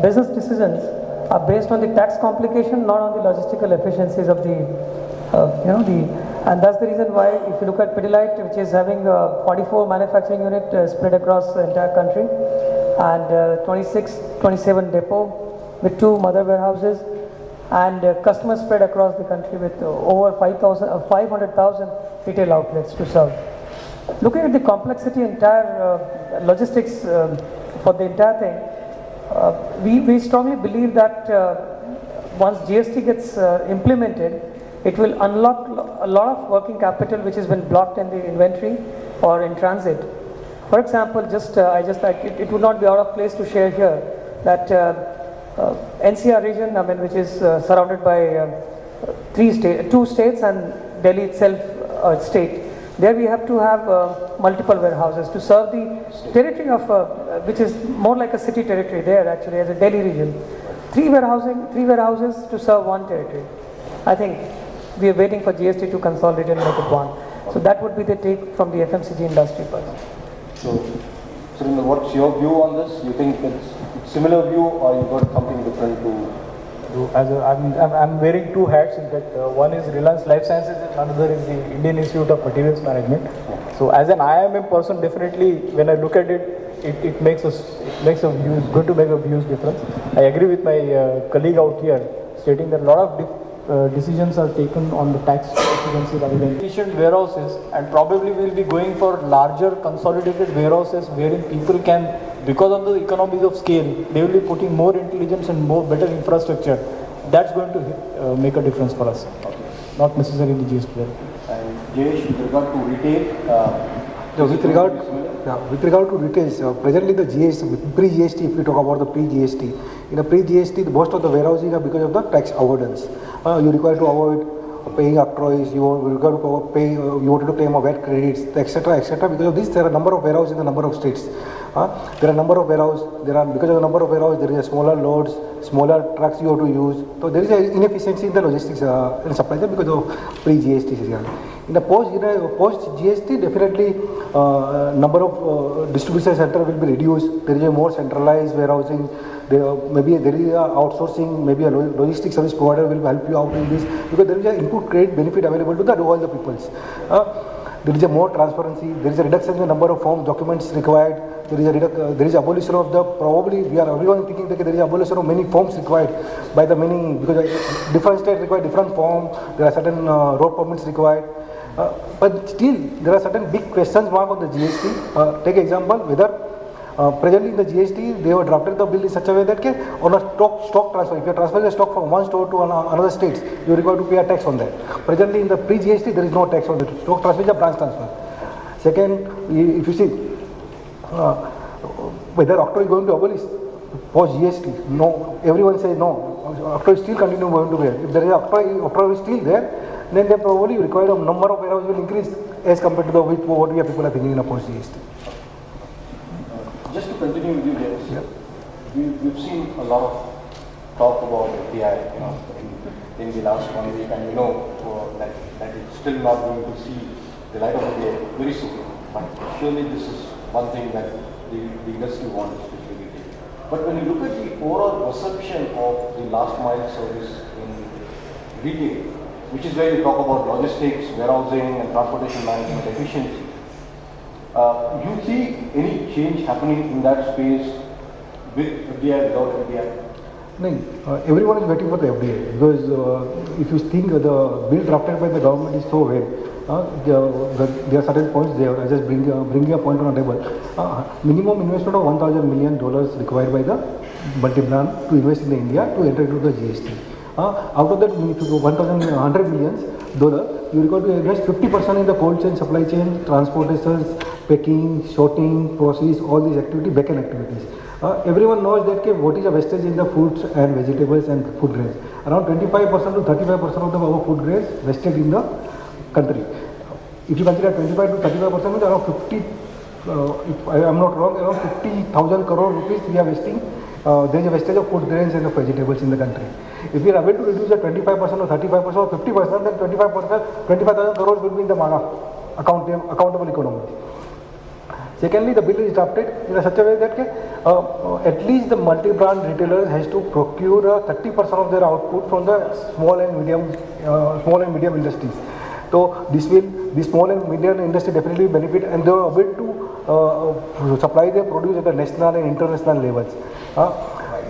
business decisions are based on the tax complication, not on the logistical efficiencies of the, and that's the reason why if you look at Pidilite, which is having 44 manufacturing unit spread across the entire country, and 27 depot with 2 mother warehouses, and customers spread across the country with over 500,000 retail outlets to serve. Looking at the complexity, entire logistics for the entire thing, we strongly believe that once GST gets implemented, it will unlock a lot of working capital which has been blocked in the inventory or in transit. For example, it would not be out of place to share here that NCR region, which is surrounded by 2 states and Delhi itself a state. There we have to have multiple warehouses to serve the territory of, which is more like a city territory there actually as a Delhi region. 3 warehouses to serve 1 territory. I think we are waiting for GST to consolidate and make it one. So that would be the take from the FMCG industry person. So, Surinder, what's your view on this? You think it's similar view, or you got something different to? I'm wearing 2 hats. In fact, one is Reliance Life Sciences and another is the Indian Institute of Materials Management. So as an IIM person, definitely when I look at it, it makes a good to make a huge difference. I agree with my colleague out here stating that a lot of decisions are taken on the tax efficiency rather than efficient warehouses, and probably we'll be going for larger consolidated warehouses wherein people can, because of the economies of scale, they will be putting more intelligence and more better infrastructure. That's going to make a difference for us, not necessarily the GST. And Jayesh, with regard to retail, with regard to retail, presently the GST, pre-GST, if we talk about the pre-GST, in the pre-GST, most of the warehousing are because of the tax avoidance. You require to avoid paying octroys, you require to pay, you wanted to claim a VAT credits, etc., etc. Because of this, there are a number of warehouses in a number of states. There are a number of warehouses. Because of the number of warehouses, there is a smaller loads, smaller trucks you have to use. So there is an inefficiency in the logistics and supply chain because of pre-GST. In the post-GST, definitely number of distribution center will be reduced. There is a more centralized warehousing. Maybe there is a outsourcing, maybe a logistics service provider will help you out in this, because there is an input credit benefit available to all the peoples. There is a more transparency, there is a reduction in the number of forms, documents required, there is abolition of the, probably we are everyone thinking that there is abolition of many forms required by the many, because different states require different form, there are certain road permits required. But still, there are certain big questions mark on the GST. Take example, whether presently in the GST, they have drafted the bill in such a way that on a stock transfer, if you are transferring the stock from one store to another state, you are required to pay a tax on that. Presently in the pre-GST, there is no tax on the stock transfer, is a branch transfer. Second, if you see, whether octroi is going to abolish post-GST, no, everyone says no, octroi is still continue going to be there. If there is octroi is still there, then they probably require a number of warehouses will increase as compared to what we people are thinking in a post-GST. Just to continue with you, James, we've seen a lot of talk about FDI, in the last 1 week, and that it's still not going to see the light of the day very soon. But surely this is one thing that the industry wants, especially retail. But when you look at the overall perception of the last mile service in retail, which is where we talk about logistics, warehousing, and transportation management efficiency, you see any change happening in that space with FDI, without FDI? No, everyone is waiting for the FDI, because if you think the bill drafted by the government is so well, there are certain points there. I just bring a point on the table. Minimum investment of $1,000 million required by the multi-brand to invest in India to enter into the GST. Out of that, $100 million, you require to invest 50% in the cold chain, supply chain, transportations, packing, sorting, process, all these activities, back-end activities. Everyone knows that what is the wastage in the fruits and vegetables and food grains. Around 25% to 35% of our food grains wasted in the country. If you consider 25 to 35%, means around 50, if I am not wrong, around 50,000 crore rupees we are wasting. There is a wastage of food grains and of vegetables in the country. If we are able to reduce the 25% or 35% or 50%, then 25,000 crores will be in the accountable economy. Secondly, the bill is drafted in such a way that at least the multi-brand retailers has to procure 30% of their output from the small and medium industries. So this small and medium industry definitely benefit, and they are able to supply their produce at the national and international levels.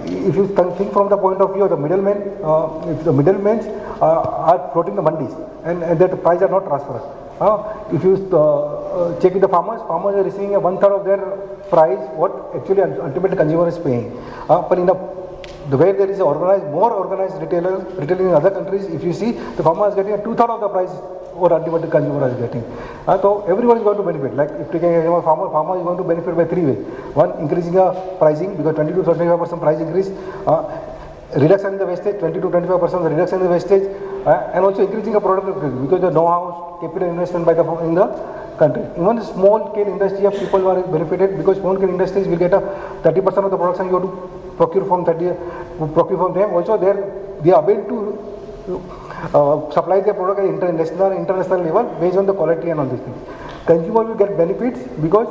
If you think from the point of view of the middlemen, if the middlemen are floating the mandis and that price are not transferred. If you check with the farmers are receiving a 1/3 of their price what actually ultimately consumer is paying. But in the way there is more organized retailing in other countries, if you see, the farmer is getting a 2/3 of the price what ultimately consumer is getting. So everyone is going to benefit. Like if taking a farmer is going to benefit by 3 ways. One, increasing the pricing because 20 to 25% price increase, reduction in the wastage, 20 to 25% reduction in the wastage, and also increasing the productivity because the know-how, capital investment by in the country. Even small scale industry of people are benefited because small scale industries will get a 30% of the production you have to procure from them. Also they are able to supply their product at international level based on the quality and all these things. Consumer will get benefits because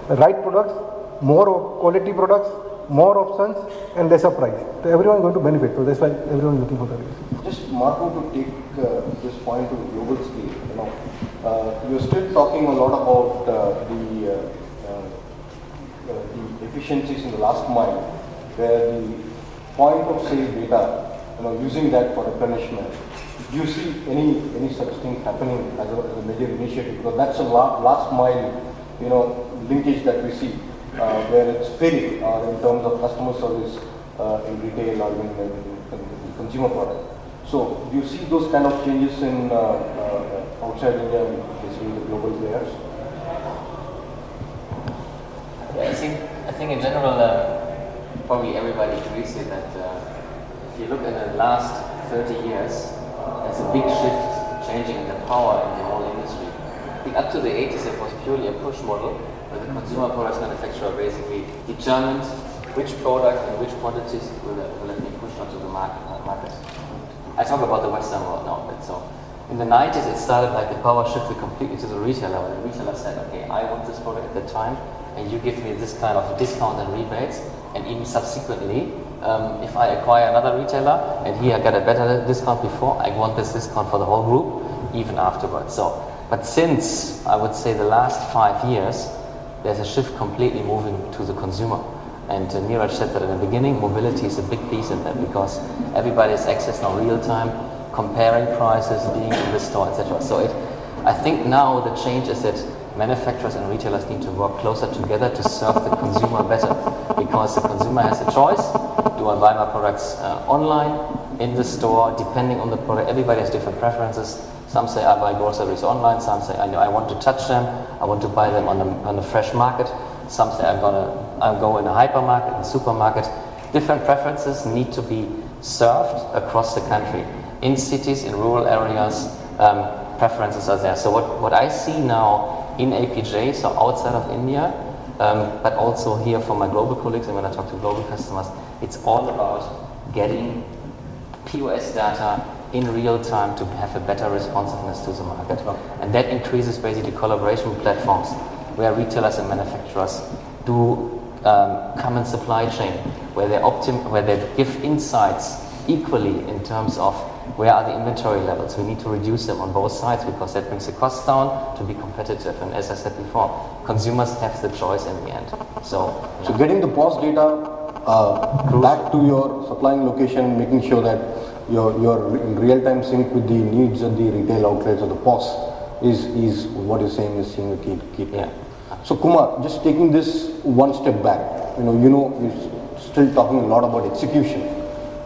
right products, more quality products, more options and lesser price. So everyone is going to benefit. So that's why everyone is looking for that. Just Marco, to take this point to global scale, you're still talking a lot about the efficiencies in the last mile, where the point of sale data, using that for replenishment. Do you see any such thing happening as a major initiative? Because that's a last mile, linkage that we see, where it's failing in terms of customer service in retail or even in consumer product. So do you see those kind of changes in outside India, basically the global players? I think in general, probably everybody agrees with that. If you look at the last 30 years, there's a big shift changing in the power in the whole industry. I think up to the 80s it was purely a push model, where the consumer products manufacturer basically determined which product and which quantities will have been pushed onto the market. I talk about the Western world now a bit. So in the 90s it started like the power shifted completely to the retailer, where the retailer said, okay, I want this product at that time, and you give me this kind of discount and rebates, and even subsequently, if I acquire another retailer and he got a better discount before, I want this discount for the whole group, even afterwards. So, but since, I would say, the last 5 years, there's a shift completely moving to the consumer. And Neeraj said that in the beginning, mobility is a big piece in that, because everybody has access now real time, comparing prices, being in the store, etc. So I think now the change is that manufacturers and retailers need to work closer together to serve the consumer better, because the consumer has a choice. Do I buy my products online, in the store, depending on the product? Everybody has different preferences. Some say I buy groceries online, some say I want to touch them, I want to buy them on the fresh market. Some say I'll go in a hypermarket, in a supermarket. Different preferences need to be served across the country. In cities, in rural areas, preferences are there. So what I see now in APJ, so outside of India, but also here from my global colleagues, and when I talk to global customers, it's all about getting POS data in real time to have a better responsiveness to the market. And that increases basically collaboration platforms where retailers and manufacturers do common supply chain, where they give insights equally in terms of where are the inventory levels. We need to reduce them on both sides, because that brings the cost down to be competitive. And as I said before, consumers have the choice in the end. So getting the POS data back to your supplying location, making sure that you're in real-time sync with the needs of the retail outlets or the POS is what you're saying is seeing a key. Yeah. So Kumar, just taking this one step back, we're still talking a lot about execution,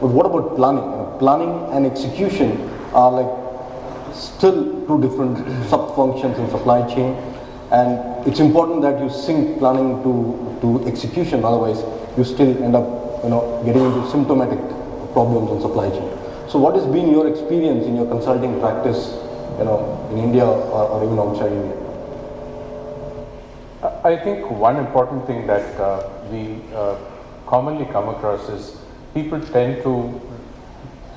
but what about planning? Planning and execution are like still two different sub-functions in supply chain, and it's important that you sync planning to execution, otherwise you still end up getting into symptomatic problems in supply chain. So what has been your experience in your consulting practice in India or even outside India? I think one important thing that we commonly come across is people tend to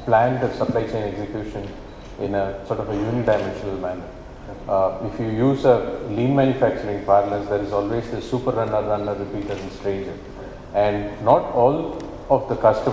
plan the supply chain execution in a sort of a unidimensional manner. If you use a lean manufacturing parlance, there is always the super runner, runner, repeater and stranger. And not all of the customers